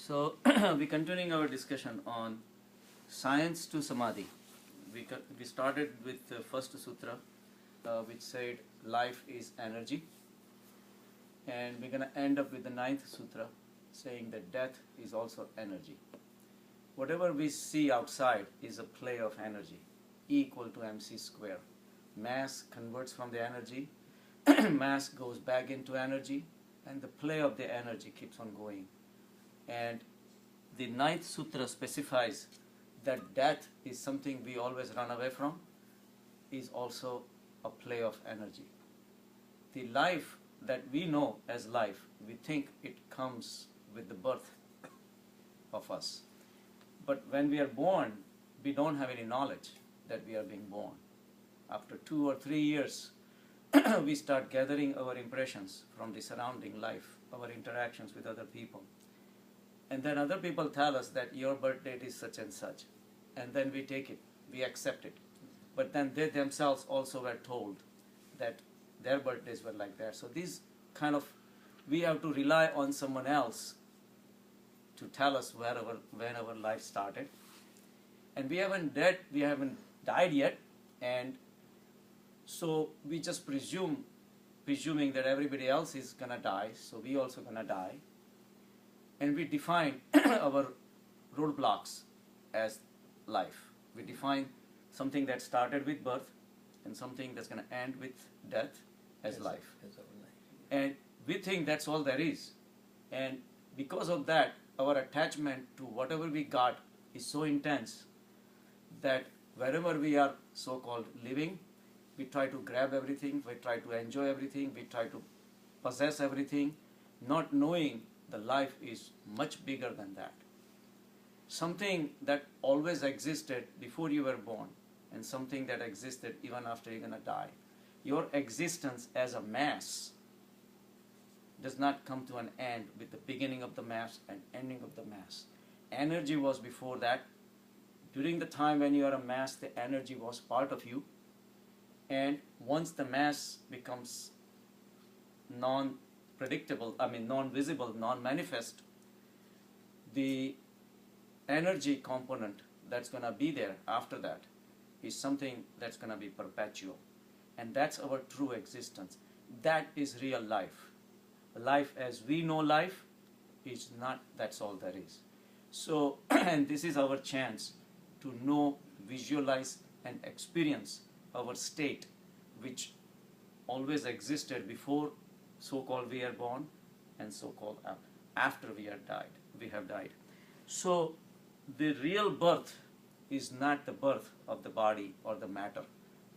So we're continuing our discussion on science to Samadhi. We started with the first sutra, which said life is energy, and we're going to end up with the ninth sutra, saying that death is also energy. Whatever we see outside is a play of energy, E equal to mc square. Mass converts from the energy, mass goes back into energy, and the play of the energy keeps on going. And the ninth sutra specifies that death is something we always run away from, is also a play of energy. The life that we know as life, we think it comes with the birth of us. But when we are born, we don't have any knowledge that we are being born. After 2 or 3 years, we start gathering our impressions from the surrounding life, our interactions with other people. And then other people tell us that your birth date is such and such. And then we take it, we accept it. But then they themselves also were told that their birthdays were like that. So these kind of, we have to rely on someone else to tell us when our life started. And we haven't died yet, and so we just presuming that everybody else is gonna die, so we also gonna die. And we define our roadblocks as life. We define something that started with birth and something that's going to end with death as life. And we think that's all there is. And because of that, our attachment to whatever we got is so intense that wherever we are so-called living, we try to grab everything, we try to enjoy everything, we try to possess everything, not knowing the life is much bigger than that. Something that always existed before you were born, and something that existed even after you're going to die. Your existence as a mass does not come to an end with the beginning of the mass and ending of the mass. Energy was before that. During the time when you are a mass, the energy was part of you. And once the mass becomes non-visible, non-manifest, the energy component that's going to be there after that is something that's going to be perpetual. And that's our true existence. That is real life. Life as we know life is not, that's all there is. So, and this is our chance to know, visualize, and experience our state, which always existed before so-called we are born, and so-called after we have died. So the real birth is not the birth of the body or the matter.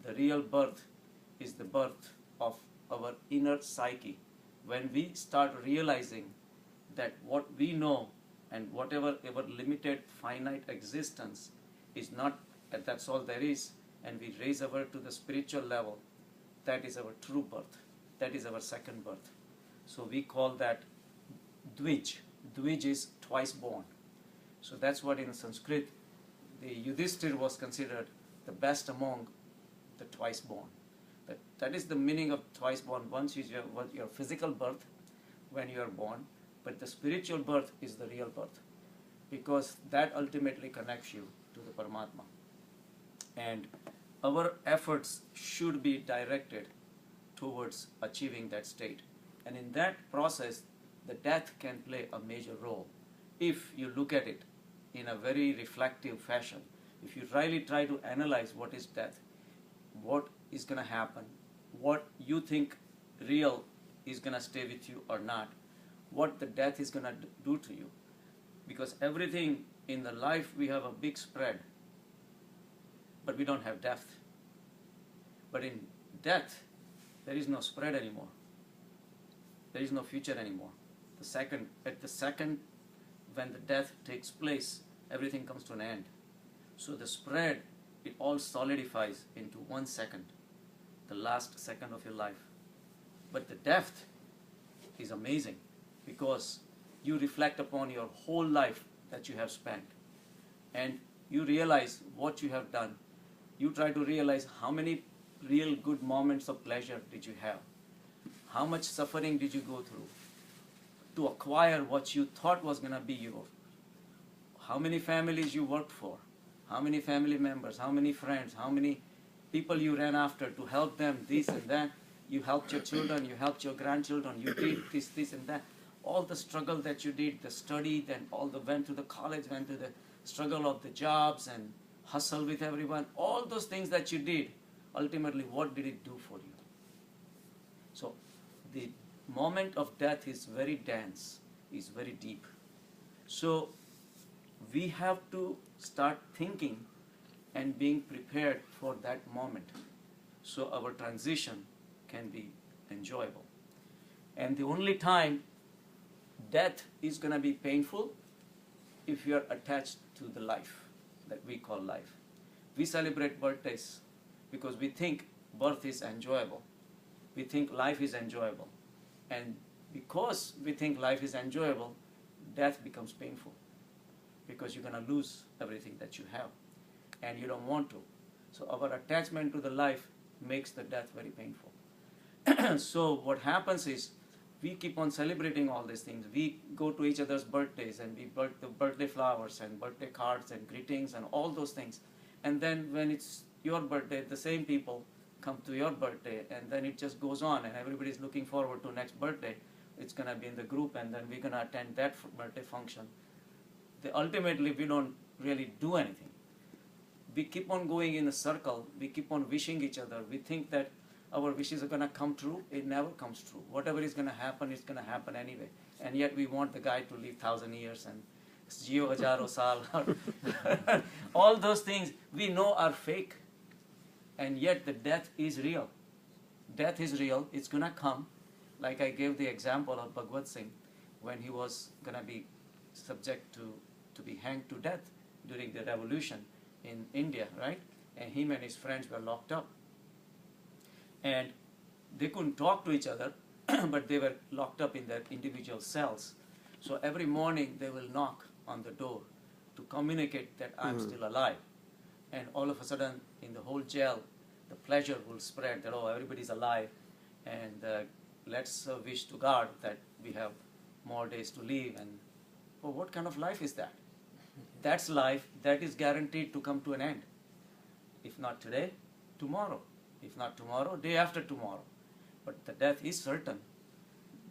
The real birth is the birth of our inner psyche. When we start realizing that what we know and whatever our limited finite existence is not, that's all there is, and we raise our to the spiritual level, that is our true birth. That is our second birth. So we call that Dvij. Dvij is twice born. So that's what in Sanskrit, the Yudhishthir was considered the best among the twice born. That is the meaning of twice born. Once is your physical birth when you are born, but the spiritual birth is the real birth, because that ultimately connects you to the Paramatma. And our efforts should be directed towards achieving that state. And in that process, the death can play a major role if you look at it in a very reflective fashion. If you really try to analyze what is death, what is going to happen, what you think real is going to stay with you or not, what the death is going to do to you. Because everything in the life, we have a big spread, but we don't have depth. But in death, there is no spread anymore. There is no future anymore. At the second when the death takes place, everything comes to an end. So the spread, it all solidifies into 1 second, the last second of your life. But the depth is amazing, because you reflect upon your whole life that you have spent, and you realize what you have done. You try to realize how many real good moments of pleasure did you have? How much suffering did you go through to acquire what you thought was going to be how many families you worked for, how many family members, how many friends, how many people you ran after to help them, this and that. You helped your children, you helped your grandchildren, you did this and that. All the struggle that you did, the study, then all the went to the college, went to the struggle of the jobs and hustle with everyone. All those things that you did, ultimately, what did it do for you? So the moment of death is very dense, is very deep. So we have to start thinking and being prepared for that moment, so our transition can be enjoyable. And the only time death is going to be painful if you are attached to the life that we call life. We celebrate birthdays because we think birth is enjoyable. We think life is enjoyable. And because we think life is enjoyable, death becomes painful because you're going to lose everything that you have and you don't want to. So our attachment to the life makes the death very painful. So what happens is we keep on celebrating all these things. We go to each other's birthdays and we buy the birthday flowers and birthday cards and greetings and all those things. And then when it's your birthday, the same people come to your birthday, and then it just goes on and everybody's looking forward to next birthday. It's going to be in the group, and then we're going to attend that birthday function. Ultimately, we don't really do anything. We keep on going in a circle. We keep on wishing each other. We think that our wishes are going to come true. It never comes true. Whatever is going to happen is going to happen anyway. And yet we want the guy to live 1,000 years and jiyo hajaro saal. All those things we know are fake. And yet the death is real. Death is real. It's going to come. Like I gave the example of Bhagavad Singh when he was going to be subject to be hanged to death during the revolution in India, right? And him and his friends were locked up. And they couldn't talk to each other, but they were locked up in their individual cells. So every morning they will knock on the door to communicate that I'm still alive. And all of a sudden, in the whole jail, the pleasure will spread that, oh, everybody's alive, and let's wish to God that we have more days to live. And well, what kind of life is that? That's life that is guaranteed to come to an end. If not today, tomorrow. If not tomorrow, day after tomorrow. But the death is certain.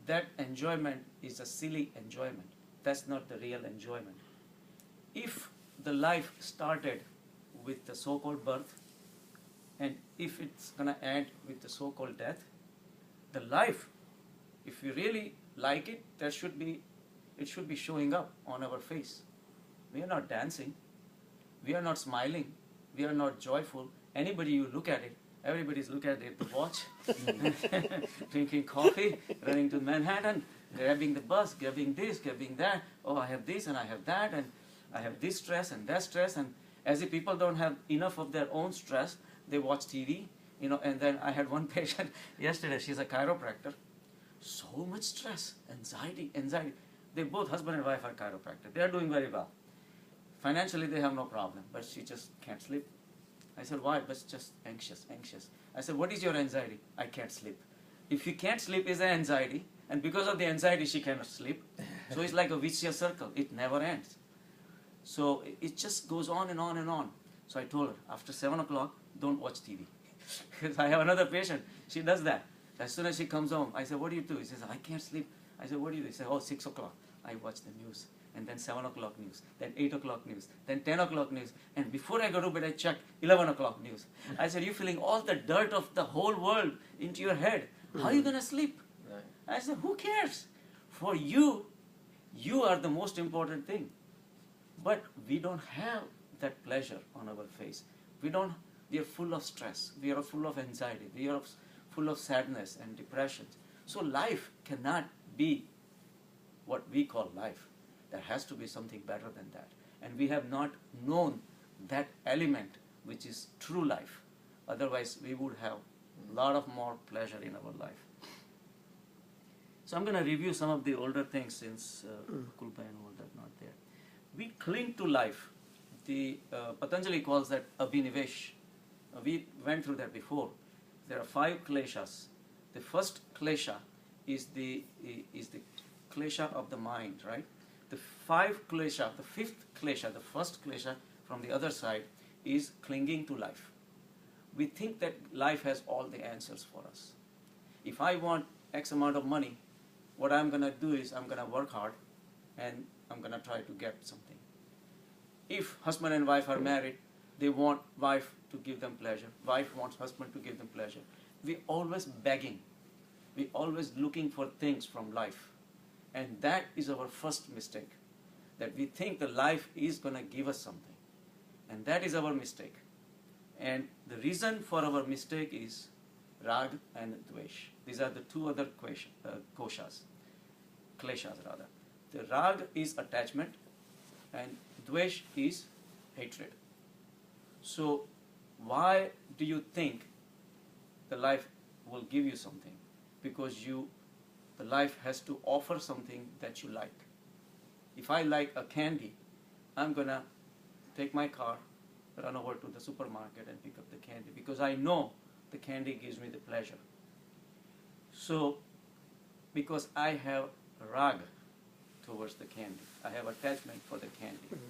That enjoyment is a silly enjoyment. That's not the real enjoyment. If the life started with the so-called birth, and if it's going to end with the so-called death, the life, if we really like it, it should be showing up on our face. We are not dancing. We are not smiling. We are not joyful. Anybody you look at it, everybody's looking at the watch, drinking coffee, running to Manhattan, grabbing the bus, grabbing this, grabbing that. Oh, I have this and I have that, and I have this stress and that stress. And as if people don't have enough of their own stress, they watch TV, And then I had one patient yesterday. She's a chiropractor. So much stress, anxiety. They both, husband and wife, are chiropractor. They are doing very well. Financially, they have no problem, but she just can't sleep. I said, why? But just anxious. I said, what is your anxiety? I can't sleep. If you can't sleep, is an anxiety, and because of the anxiety, she cannot sleep. So it's like a vicious circle. It never ends. So it just goes on and on and on. So I told her, after 7 o'clock, don't watch TV. Because I have another patient. She does that. As soon as she comes home, I said, what do you do? He says, I can't sleep. I said, what do you do? He said, 6 o'clock. I watch the news. And then 7 o'clock news, then 8 o'clock news, then 10 o'clock news, and before I go to bed, I check 11 o'clock news. I said, you're feeling all the dirt of the whole world into your head. How are you going to sleep? Right. I said, who cares? For you, you are the most important thing. But we don't have that pleasure on our face. We are full of stress. We are full of anxiety. We are full of sadness and depression. So life cannot be what we call life. There has to be something better than that. And we have not known that element which is true life. Otherwise, we would have a lot of more pleasure in our life. So I'm going to review some of the older things since Kulpa and all that not there. We cling to life. The Patanjali calls that abhinivesh. We went through that before. There are 5 kleshas. The first klesha is the klesha of the mind, right? The fifth klesha, the first klesha from the other side is clinging to life. We think that life has all the answers for us. If I want X amount of money, what I'm going to do is I'm going to work hard and I'm going to try to get something. If husband and wife are married, they want wife to give them pleasure. Wife wants husband to give them pleasure. We're always begging. We're always looking for things from life. And that is our first mistake. That we think the life is going to give us something. And that is our mistake. And the reason for our mistake is rag and dvesh. These are the two other kleshas. The rag is attachment and dvesh is hatred. So why do you think the life will give you something? Because the life has to offer something that you like. If I like a candy, I'm going to take my car, run over to the supermarket and pick up the candy because I know the candy gives me the pleasure. So, because I have rag towards the candy, I have attachment for the candy.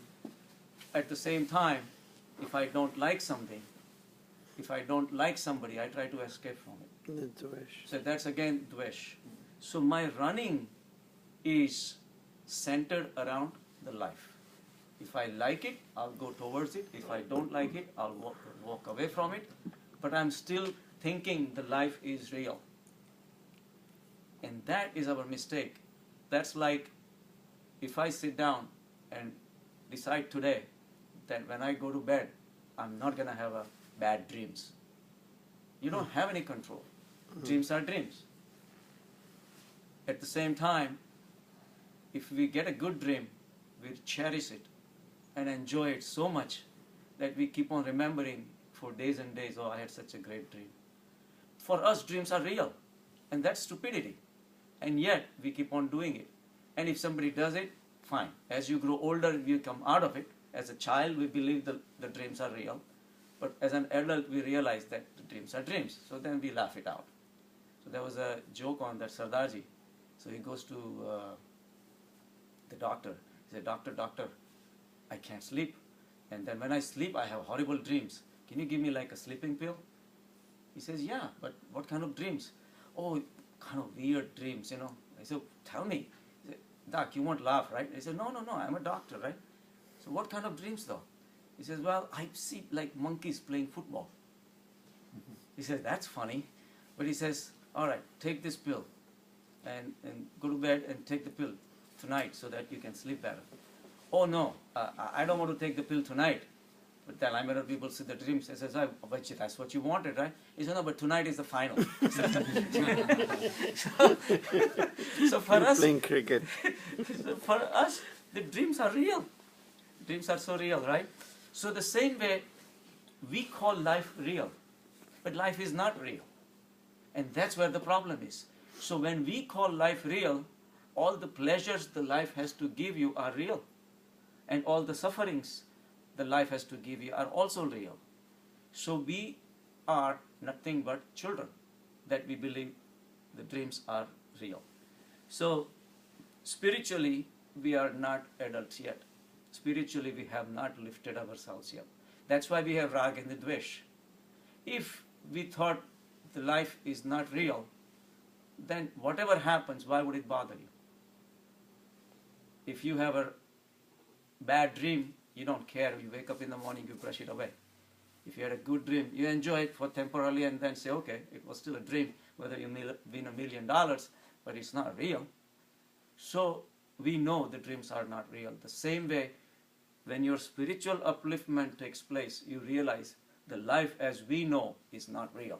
At the same time, if I don't like something, if I don't like somebody, I try to escape from it. So that's again dvesh. So my running is centered around the life. If I like it, I'll go towards it. If I don't like it, I'll walk away from it. But I'm still thinking the life is real. And that is our mistake. That's like if I sit down and decide today that when I go to bed, I'm not going to have bad dreams. You don't have any control. Dreams are dreams. At the same time, if we get a good dream, we cherish it and enjoy it so much that we keep on remembering for days and days, oh, I had such a great dream. For us, dreams are real, and that's stupidity. And yet, we keep on doing it. And if somebody does it, fine. As you grow older, you come out of it. As a child, we believe the dreams are real. But as an adult, we realize that the dreams are dreams. So then we laugh it out. So there was a joke on that Sardarji. So he goes to the doctor. He said, doctor, I can't sleep. And then when I sleep, I have horrible dreams. Can you give me like a sleeping pill? He says, yeah, but what kind of dreams? Oh, kind of weird dreams, I said, tell me. He said, Doc, you won't laugh, right? I said, no, I'm a doctor, right? So what kind of dreams though? He says, well, I see like monkeys playing football. He says, that's funny. But he says, all right, take this pill and go to bed and take the pill tonight so that you can sleep better. Oh no, I don't want to take the pill tonight. But then I made people see the dreams. He says, but that's what you wanted, right? He said, no, but tonight is the final. so for us, playing cricket. For us, the dreams are real. Dreams are so real, right? So the same way, we call life real, but life is not real. And that's where the problem is. So when we call life real, all the pleasures the life has to give you are real. And all the sufferings the life has to give you are also real. So we are nothing but children that we believe the dreams are real. So spiritually, we are not adults yet. Spiritually, we have not lifted ourselves yet. That's why we have rag and the dvesh. If we thought the life is not real, then whatever happens, why would it bother you? If you have a bad dream, you don't care. You wake up in the morning, you brush it away. If you had a good dream, you enjoy it for temporarily and then say, okay, it was still a dream, whether you win $1 million, but it's not real. So we know the dreams are not real. The same way, when your spiritual upliftment takes place, you realize the life as we know is not real.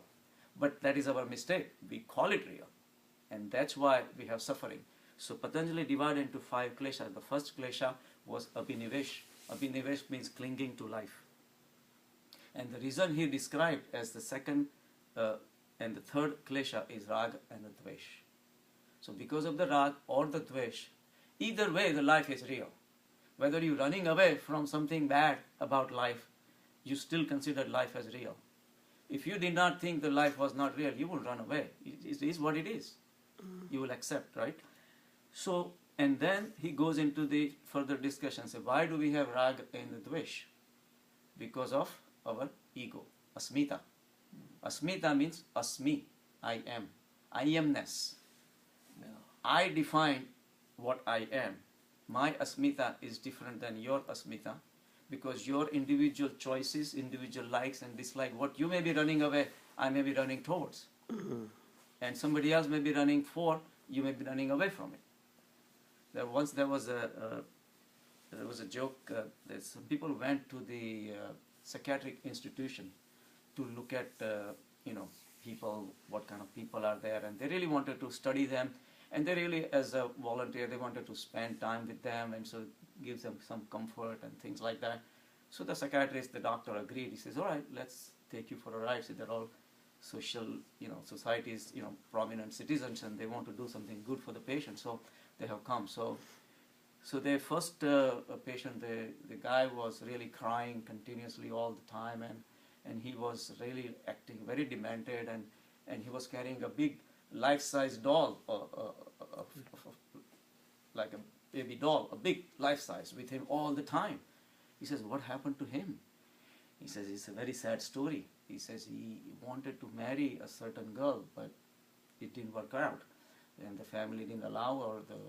But that is our mistake. We call it real. And that's why we have suffering. So Patanjali divided into 5 kleshas. The first klesha was abhinivesh. Abhinivesh means clinging to life. And the reason he described as the second and the third klesha is rag and the dvesh. So because of the rag or the dvesh, either way the life is real. Whether you're running away from something bad about life, you still consider life as real. If you did not think the life was not real, you will run away. It is what it is. You will accept, right? So And then he goes into the further discussion. So why do we have rag and dvesh? Because of our ego, asmita. Asmita means asmi, I am, I amness. I define what I am. My asmita is different than your asmita, because your individual choices, individual likes and dislikes, what you may be running away, I may be running towards. And somebody else may be running for, you may be running away from it. There was a joke that some people went to the psychiatric institution to look at people, what kind of people are there, and they really wanted to study them, and they really, as a volunteer, they wanted to spend time with them, and so gives them some comfort and things like that. So the psychiatrist, the doctor agreed. He says, all right, let's take you for a ride. So they're all social, societies, prominent citizens, and they want to do something good for the patient. So they have come. So their first patient, the guy was really crying continuously all the time, and he was really acting very demented, and he was carrying a big life-size doll, like a baby doll, a big life-size, with him all the time. He says, what happened to him? He says, it's a very sad story. He says he wanted to marry a certain girl, but it didn't work out, and the family didn't allow, or the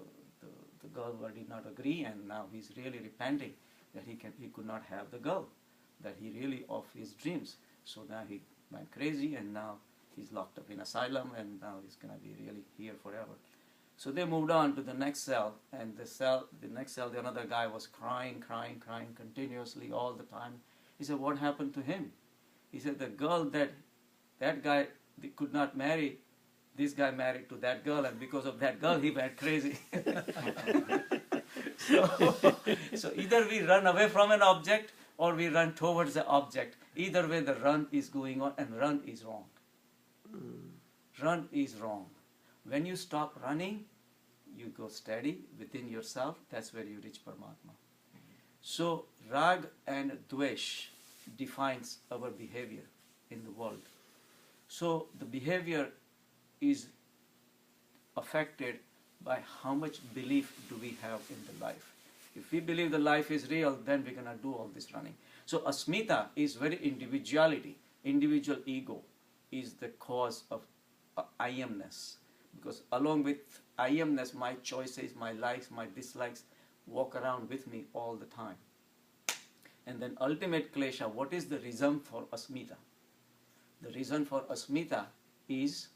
girl did not agree, and now he's really repenting that he could not have the girl, that he really of his dreams. So now he went crazy, and now he's locked up in asylum, and now he's going to be really here forever. So they moved on to the next cell, and the next cell, the another guy was crying continuously all the time. He said, what happened to him? He said, the girl that guy could not marry, this guy married to that girl, and because of that girl, he went crazy. So either we run away from an object, or we run towards the object. Either way, the run is going on, and run is wrong. Run is wrong. When you stop running, you go steady within yourself. That's where you reach Paramatma. So rag and dvesh defines our behavior in the world. So the behavior is affected by how much belief do we have in the life. If we believe the life is real, then we're going to do all this running. So asmita is very individuality. Individual ego is the cause of I amness. Because along with I amness, my choices, my likes, my dislikes walk around with me all the time. And then ultimate klesha, what is the reason for asmita? The reason for asmita is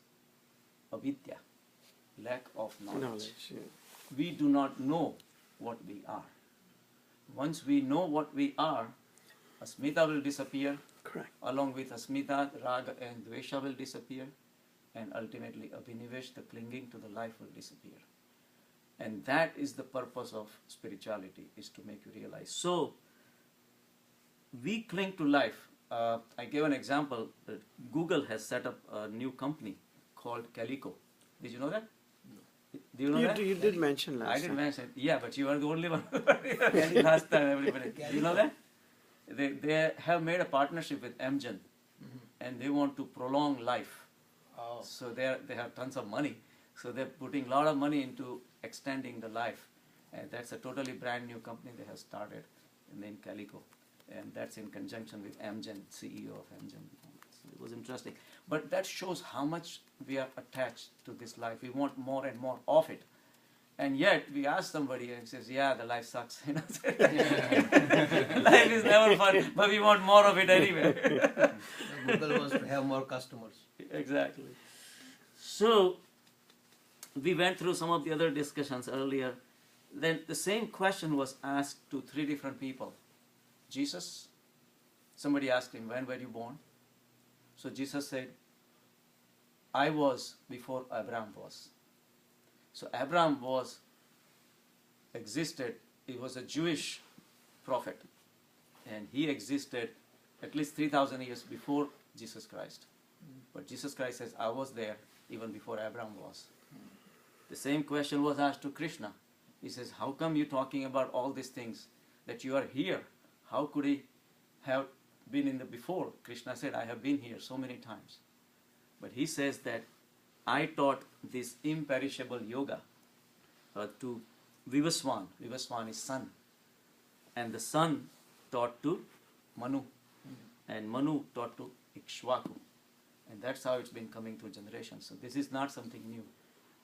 avidya, lack of knowledge. We do not know what we are. Once we know what we are, asmita will disappear. Correct. Along with asmita, raga and dvesha will disappear. And ultimately, abhinivesh, the clinging to the life, will disappear. And that is the purpose of spirituality, is to make you realize. So, we cling to life. I gave an example that Google has set up a new company called Calico. Did you know that? No. Do you know that? You did mention last time. I didn't mention. Yeah, but you are the only one. Last time, everybody. Do you know that? They have made a partnership with Amgen, and they want to prolong life. Oh. So they have tons of money. So they're putting a lot of money into extending the life. And that's a totally brand new company they have started, named Calico. And that's in conjunction with Amgen, CEO of Amgen. So it was interesting. But that shows how much we are attached to this life. We want more and more of it. And yet we ask somebody and says, yeah, the life sucks. Life is never fun, but we want more of it anyway. Google wants to have more customers. Exactly. So we went through some of the other discussions earlier. Then the same question was asked to 3 different people. Jesus, somebody asked him, when were you born? So Jesus said, I was before Abraham was. So Abraham existed, he was a Jewish prophet, and he existed at least 3,000 years before Jesus Christ. But Jesus Christ says, I was there even before Abraham was. The same question was asked to Krishna. He says, how come you talking about all these things, that you are here? How could he have been in the before? Krishna said, I have been here so many times. But he says that I taught this imperishable yoga to Vivaswan. Vivaswan is son. And the son taught to Manu. And Manu taught to Ikshvaku. And that's how it's been coming through generations. So this is not something new.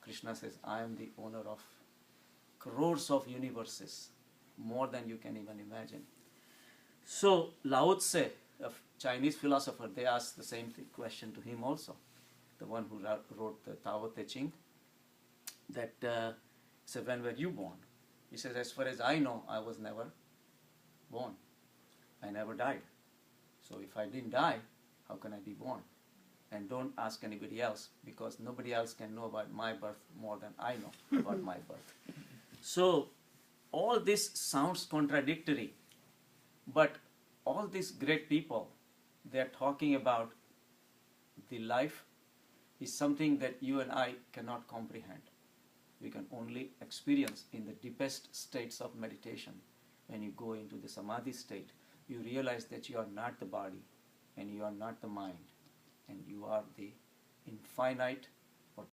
Krishna says, I am the owner of crores of universes, more than you can even imagine. So Lao Tse, a Chinese philosopher, they asked the same question to him also. The one who wrote the Tao Te Ching, that said, when were you born? He says, as far as I know, I was never born. I never died. So if I didn't die, how can I be born? And don't ask anybody else, because nobody else can know about my birth more than I know about my birth. So all this sounds contradictory, but all these great people, they're talking about the life is something that you and I cannot comprehend. We can only experience in the deepest states of meditation. When you go into the Samadhi state, you realize that you are not the body and you are not the mind, and you are the infinite